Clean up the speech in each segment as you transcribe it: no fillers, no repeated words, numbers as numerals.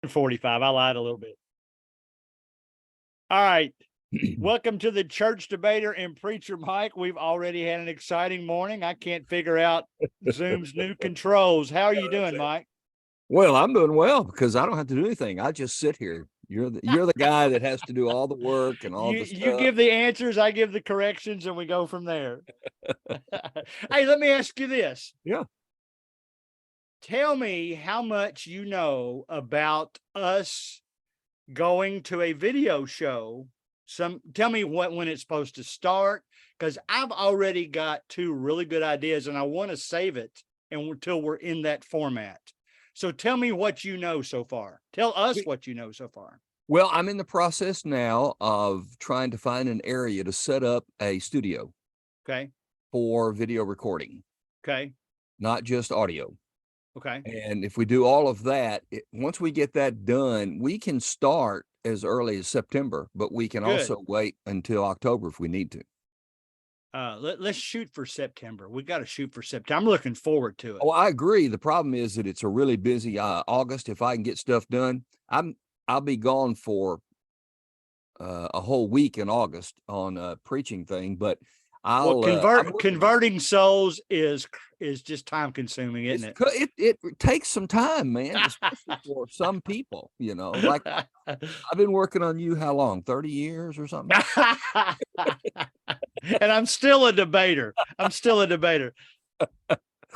45. I lied a little bit. All right. Welcome to the Church Debater and Preacher Mike. We've already had an exciting morning. I can't figure out Zoom's new controls. How are you doing, Mike? Well, I'm doing well because I don't have to do anything. I just sit here. You're the guy that has to do all the work and all the stuff. You give the answers, I give the corrections, and we go from there. Hey, let me ask you this. Yeah. Tell me how much you know about us going to a video show. Tell me when it's supposed to start, because I've already got two really good ideas and I want to save it until we're in that format. So tell me what you know so far. Tell us what you know so far. Well, I'm in the process now of trying to find an area to set up a studio. Okay. For video recording. Okay. Not just audio. Okay. And if we do all of that, once we get that done, we can start as early as September, but we can also wait until October if we need to. Let's shoot for September. We got to shoot for September. I'm looking forward to it. Oh, I agree. The problem is that it's a really busy August. If I can get stuff done, I'll be gone for a whole week in August on a preaching thing, but converting souls is just time consuming, isn't it? It takes some time, man, especially for some people, like I've been working on you how long? 30 years or something? And I'm still a debater.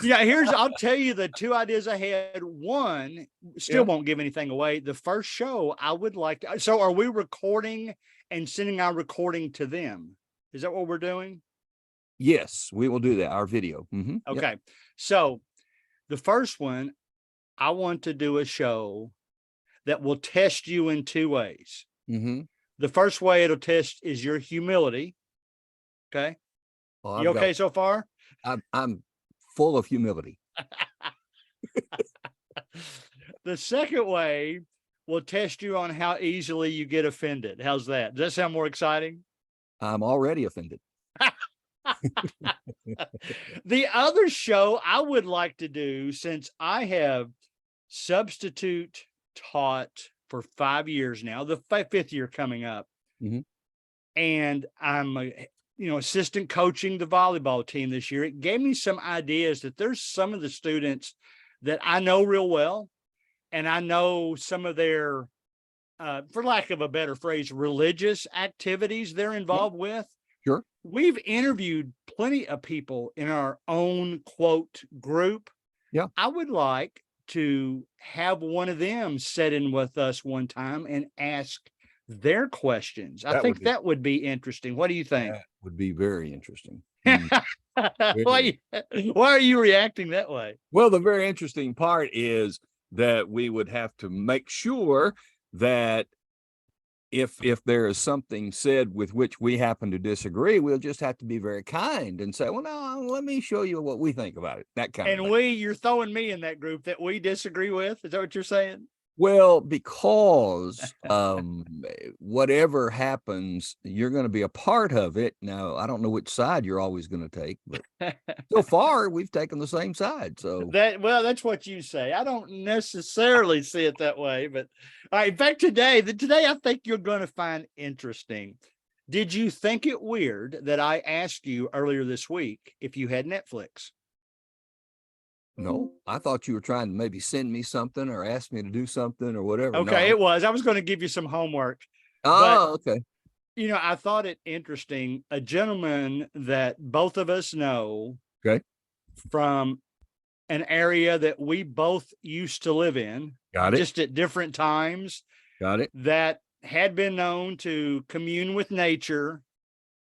Yeah, I'll tell you the two ideas I had. One still won't give anything away. The first show I would like to, so are we recording and sending our recording to them? Is that what we're doing? Yes, we will do that. Our video. Mm-hmm. Okay. Yep. So the first one, I want to do a show that will test you in two ways. Mm-hmm. The first way it'll test is your humility. Okay. Well, you okay so far? I'm full of humility. The second way will test you on how easily you get offended. How's that? Does that sound more exciting? I'm already offended. The other show I would like to do, since I have substitute taught for 5 years now, the fifth year coming up, and I'm assistant coaching the volleyball team this year, it gave me some ideas that there's some of the students that I know real well, and I know some of their, for lack of a better phrase, religious activities they're involved with. Sure. We've interviewed plenty of people in our own quote group. Yeah. I would like to have one of them sit in with us one time and ask their questions. I think that would be interesting. What do you think? That would be very interesting. Why are you reacting that way? Well, the very interesting part is that we would have to make sure that if there is something said with which we happen to disagree, we'll just have to be very kind and say, well, no, let me show you what we think about it. That kind of thing. You're throwing me in that group that we disagree with. Is that what you're saying? Well, because whatever happens, you're going to be a part of it. Now, I don't know which side you're always going to take, but so far we've taken the same side. So that's what you say. I don't necessarily see it that way, but all right. In fact, today I think you're going to find interesting. Did you think it weird that I asked you earlier this week if you had Netflix? No, I thought you were trying to maybe send me something or ask me to do something or whatever. Okay, it was. I was going to give you some homework. Oh, okay. I thought it interesting. A gentleman that both of us know from an area that we both used to live in. Got it. Just at different times. Got it. That had been known to commune with nature.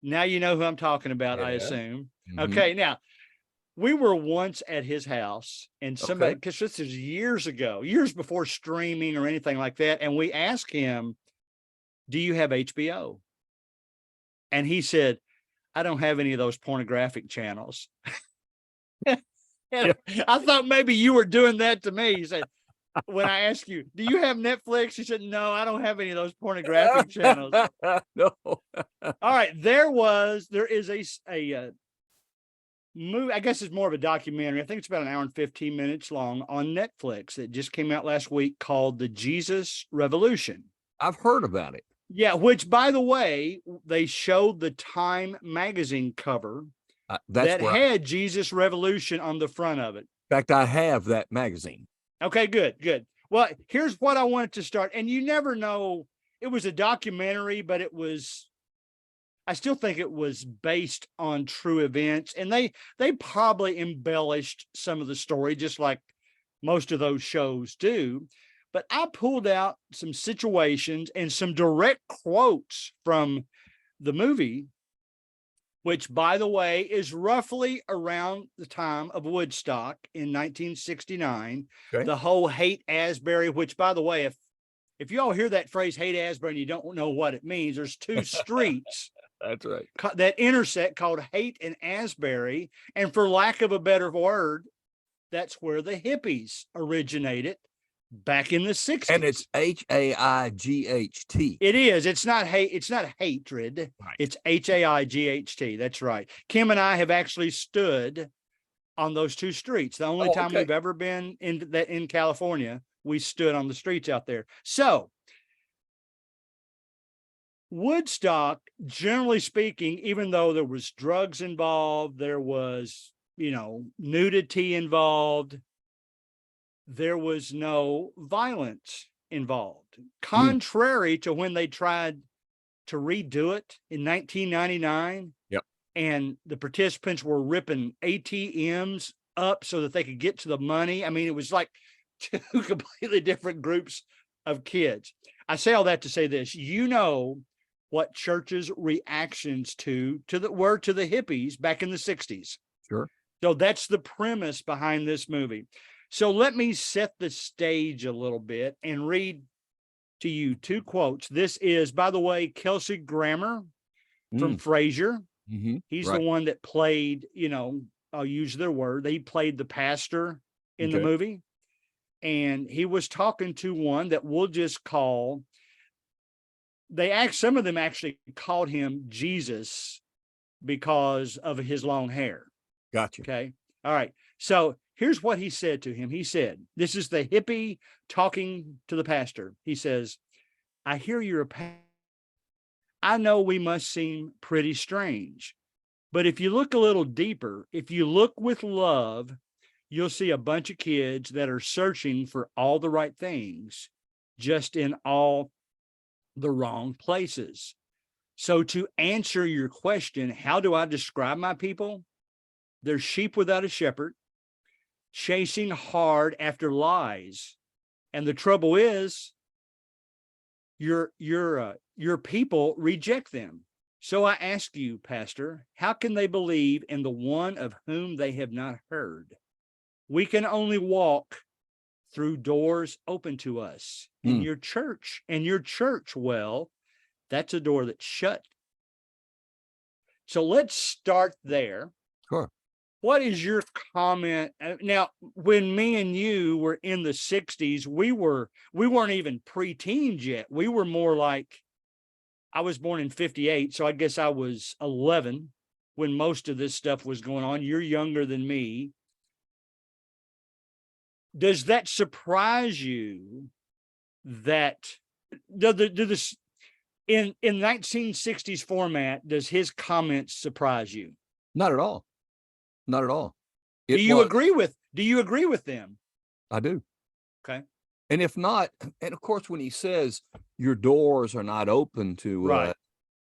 Now you know who I'm talking about, I assume. Mm-hmm. Okay, now. We were once at his house, and somebody, because this is years ago, years before streaming or anything like that. And we asked him, do you have HBO? And he said, I don't have any of those pornographic channels. I thought maybe you were doing that to me. He said, when I asked you, do you have Netflix? He said, no, I don't have any of those pornographic channels. No. All right. There is a movie, I guess it's more of a documentary. I think it's about an hour and 15 minutes long on Netflix that just came out last week called The Jesus Revolution. I've heard about it. Yeah, which, by the way, they showed the Time magazine cover that had Jesus Revolution on the front of it. In fact, I have that magazine. Okay, good, good. Well, here's what I wanted to start. And you never know, it was a documentary, but I still think it was based on true events. And they probably embellished some of the story, just like most of those shows do. But I pulled out some situations and some direct quotes from the movie, which, by the way, is roughly around the time of Woodstock in 1969. Okay. The whole Haight Asbury, which, by the way, if you all hear that phrase Haight Asbury and you don't know what it means, there's two streets that's right that intersect called Haight and Asbury. And for lack of a better word, that's where the hippies originated back in the 60s. And it's H-A-I-G-H-T. It is. It's not hate. It's not hatred. Right. It's H-A-I-G-H-T. That's right. Kim and I have actually stood on those two streets. The only time we've ever been in California, we stood on the streets out there. So Woodstock, generally speaking, even though there was drugs involved, there was, nudity involved, there was no violence involved, contrary to when they tried to redo it in 1999. Yep. And the participants were ripping ATMs up so that they could get to the money. I mean, it was like two completely different groups of kids. I say all that to say this, what churches' reactions were to the hippies back in the 60s. Sure. So that's the premise behind this movie. So let me set the stage a little bit and read to you two quotes. This is, by the way, Kelsey Grammer from Frasier. Mm-hmm. He's the one that played, I'll use their word. He played the pastor in the movie. And he was talking to one that we'll just call, some of them actually called him Jesus because of his long hair. Gotcha. Okay. All right. So here's what he said to him. He said, this is the hippie talking to the pastor. He says, I hear you're a pastor. I know we must seem pretty strange, but if you look a little deeper, if you look with love, you'll see a bunch of kids that are searching for all the right things, just in all the wrong places. So to answer your question, how do I describe my people? They're sheep without a shepherd, chasing hard after lies. And the trouble is, your people reject them. So I ask you, Pastor, how can they believe in the one of whom they have not heard? We can only walk through doors open to us. And your church, well, that's a door that's shut. So let's start there. Sure. What is your comment? Now, when me and you were in the 60s, we weren't even pre-teens yet. We were more like, I was born in 58, so I guess I was 11 when most of this stuff was going on. You're younger than me. Does that surprise you that in 1960s format, does his comments surprise you? Not at all. Not at all. Do you agree with them? I do. Okay. And if not, and of course, when he says your doors are not open to, right.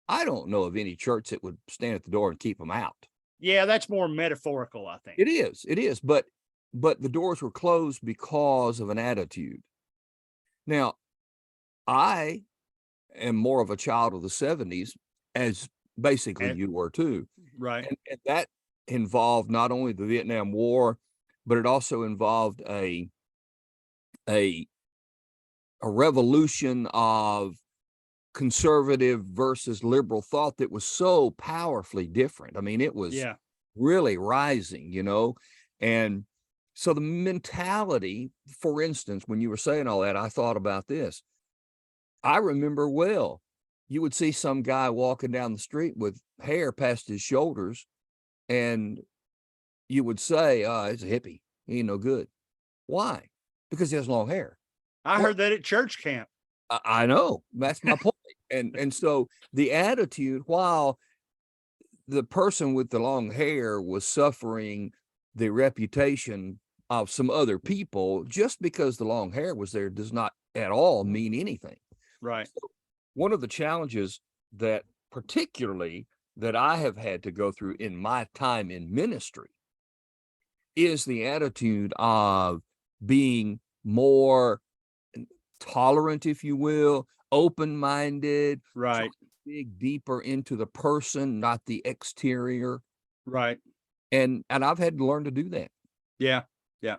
I don't know of any church that would stand at the door and keep them out. Yeah, that's more metaphorical, I think. It is. But the doors were closed because of an attitude. Now, I am more of a child of the 70s, as basically you were too. Right. And that involved not only the Vietnam War, but it also involved a revolution of conservative versus liberal thought that was so powerfully different. I mean, it was really rising, and so the mentality, for instance, when you were saying all that, I thought about this. I remember well, you would see some guy walking down the street with hair past his shoulders, and you would say, it's a hippie. He ain't no good. Why? Because he has long hair. I heard that at church camp. I know. That's my point. And so the attitude, while the person with the long hair was suffering the reputation of some other people, just because the long hair was there does not at all mean anything. Right. So one of the challenges that particularly that I have had to go through in my time in ministry is the attitude of being more tolerant, if you will, open-minded, right, dig deeper into the person, not the exterior. Right. And I've had to learn to do that. Yeah. Yeah.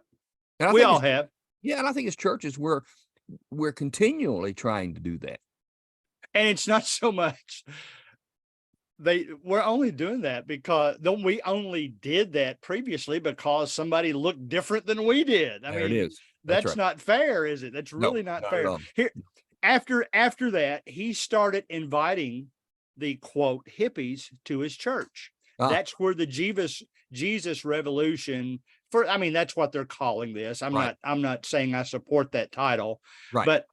And we all have. Yeah. And I think as churches, we're continually trying to do that. And it's not so much we're only doing that because we only did that previously because somebody looked different than we did. I mean, it is. That's right. Not fair, is it? That's really not fair. Here, after that, he started inviting the quote hippies to his church. That's where the Jesus revolution that's what they're calling this. I'm not saying I support that title, but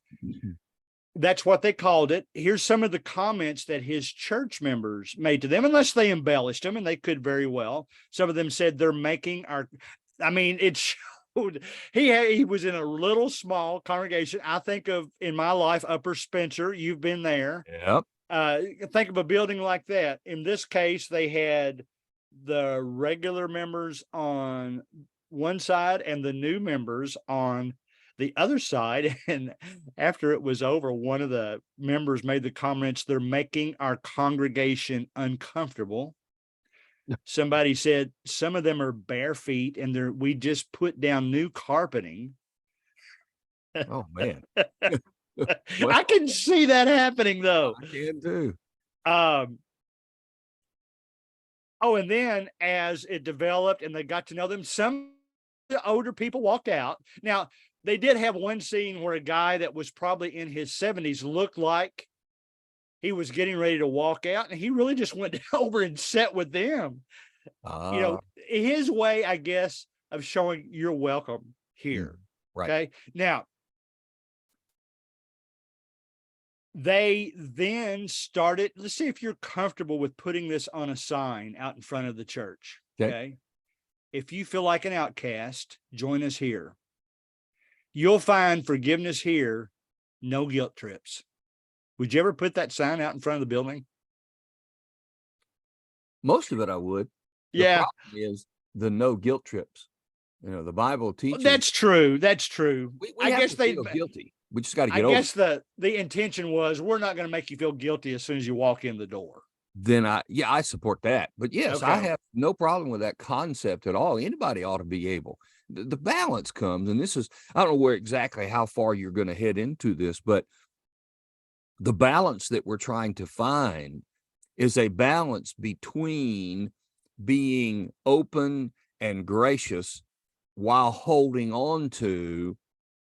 that's what they called it. Here's some of the comments that his church members made to them, unless they embellished them, and they could very well. Some of them said they're making it showed he was in a little small congregation. I think of, in my life, Upper Spencer. You've been there. Yep. Think of a building like that. In this case, they had the regular members on one side and the new members on the other side. And after it was over, one of the members made the comments, they're making our congregation uncomfortable. Somebody said some of them are bare feet and we just put down new carpeting. Oh man. I can see that happening though. I can too. And then as it developed and they got to know them, some of the older people walked out. Now, they did have one scene where a guy that was probably in his 70s looked like he was getting ready to walk out, and he really just went over and sat with them. His way, I guess, of showing you're welcome here. Right. Okay. Now, they then started, let's see if you're comfortable with putting this on a sign out in front of the church. Okay. If you feel like an outcast, join us here. You'll find forgiveness here, no guilt trips. Would you ever put that sign out in front of the building? Most of it I would. The problem is the no guilt trips. The Bible teaches. That's true. That's true. I guess they feel guilty. We just got to get over. I guess the intention was, we're not going to make you feel guilty as soon as you walk in the door. Then I support that. But yes, I have no problem with that concept at all. Anybody ought to be able. The balance comes, and this is, I don't know how far you're going to head into this, but the balance that we're trying to find is a balance between being open and gracious while holding on to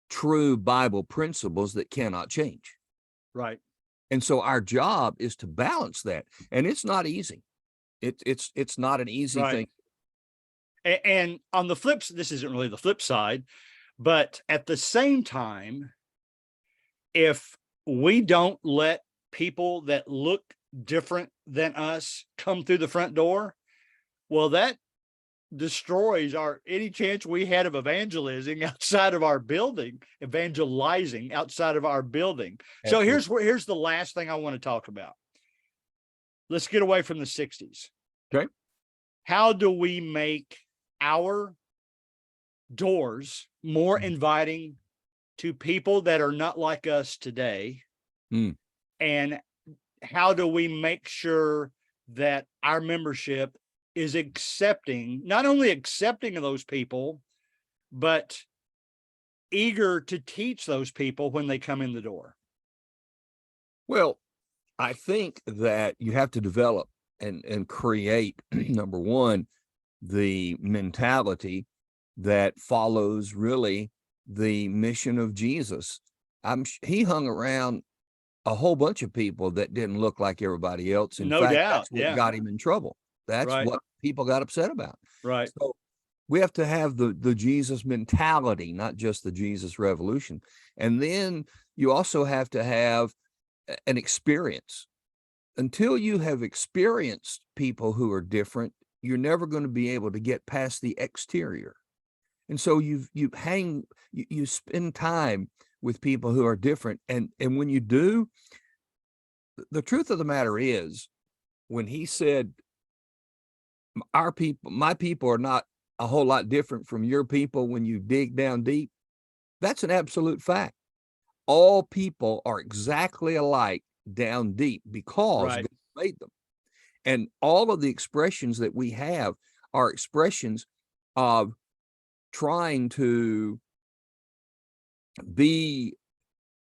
true Bible principles that cannot change. Right. And so our job is to balance that. And it's not easy. It's not an easy thing. And on the flip, this isn't really the flip side, but at the same time, if we don't let people that look different than us come through the front door, well, that destroys any chance we had of evangelizing outside of our building. Absolutely. So here's the last thing I want to talk about. Let's get away from the 60s. Okay. How do we make our doors more inviting to people that are not like us today? And how do we make sure that our membership is not only accepting of those people, but eager to teach those people when they come in the door? Well, I think that you have to develop and create, number one, the mentality that follows really the mission of Jesus. He hung around a whole bunch of people that didn't look like everybody else. In fact, that's what got him in trouble. That's what people got upset about. Right. So We have to have the Jesus mentality, not just the Jesus revolution. And then you also have to have an experience. Until you have experienced people who are different, you're never going to be able to get past the exterior. And so you spend time with people who are different. And when you do, the truth of the matter is, when he said, my people are not a whole lot different from your people when you dig down deep, that's an absolute fact. All people are exactly alike down deep because God made them. And all of the expressions that we have are expressions of trying to be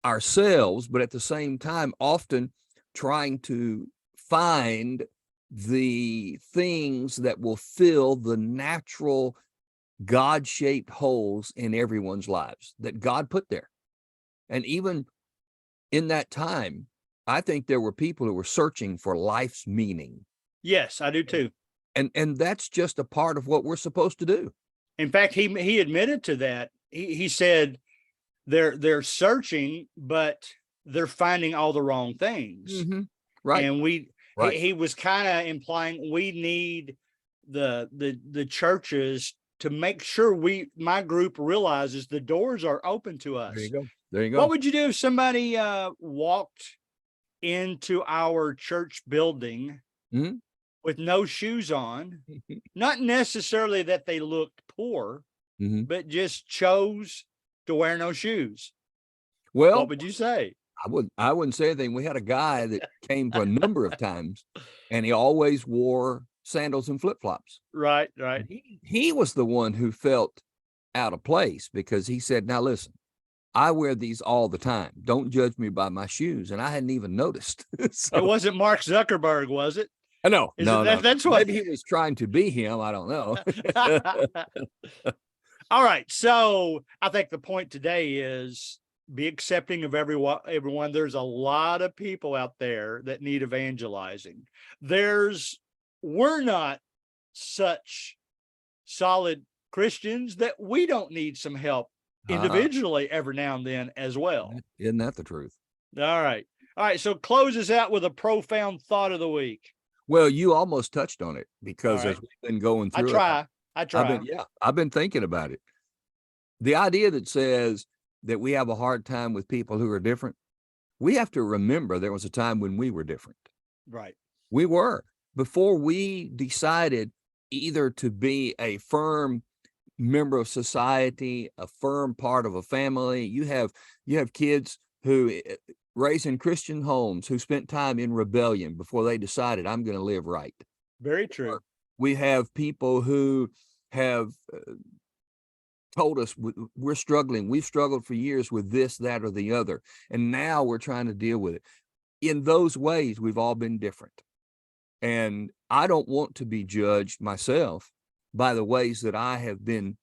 ourselves, but at the same time, often trying to find the things that will fill the natural God-shaped holes in everyone's lives that God put there. And even in that time, I think there were people who were searching for life's meaning. Yes, I do too. And that's just a part of what we're supposed to do. In fact, he admitted to that. He said they're searching, but they're finding all the wrong things. Right. And he was kind of implying we need the churches to make sure my group realizes the doors are open to us. There you go. There you go. What would you do if somebody walked into our church building with no shoes on? Not necessarily that they looked poor, but just chose to wear no shoes. Well, what would you say? I wouldn't say anything. We had a guy that came for a number of times, and he always wore sandals and flip-flops. Right. He was the one who felt out of place because he said, now listen, I wear these all the time. Don't judge me by my shoes. And I hadn't even noticed. So, it wasn't Mark Zuckerberg, was it? No, no. That's what maybe he was trying to be him. I don't know. All right. So I think the point today is be accepting of everyone. There's a lot of people out there that need evangelizing. We're not such solid Christians that we don't need some help individually every now and then as well. Isn't that the truth? All right. So close us out with a profound thought of the week. Well, you almost touched on it because as we've been going through I try. I've been thinking about it. The idea that says that we have a hard time with people who are different, we have to remember there was a time when we were different. Right. We were. Before we decided either to be a firm member of society, a firm part of a family, you have kids who raised in Christian homes who spent time in rebellion before they decided I'm going to live right. Very true. We have people who have told us we're struggling. We've struggled for years with this, that, or the other. And now we're trying to deal with it. In those ways, we've all been different. And I don't want to be judged myself by the ways that I have been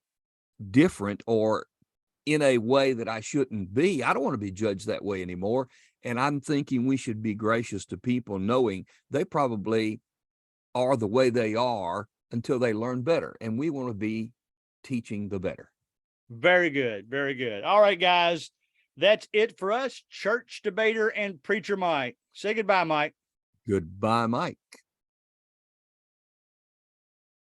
different or in a way that I shouldn't be. I don't want to be judged that way anymore. And I'm thinking we should be gracious to people, knowing they probably are the way they are until they learn better. And we want to be teaching the better. Very good. Very good. All right, guys. That's it for us. Church debater and preacher Mike. Say goodbye, Mike. Goodbye, Mike.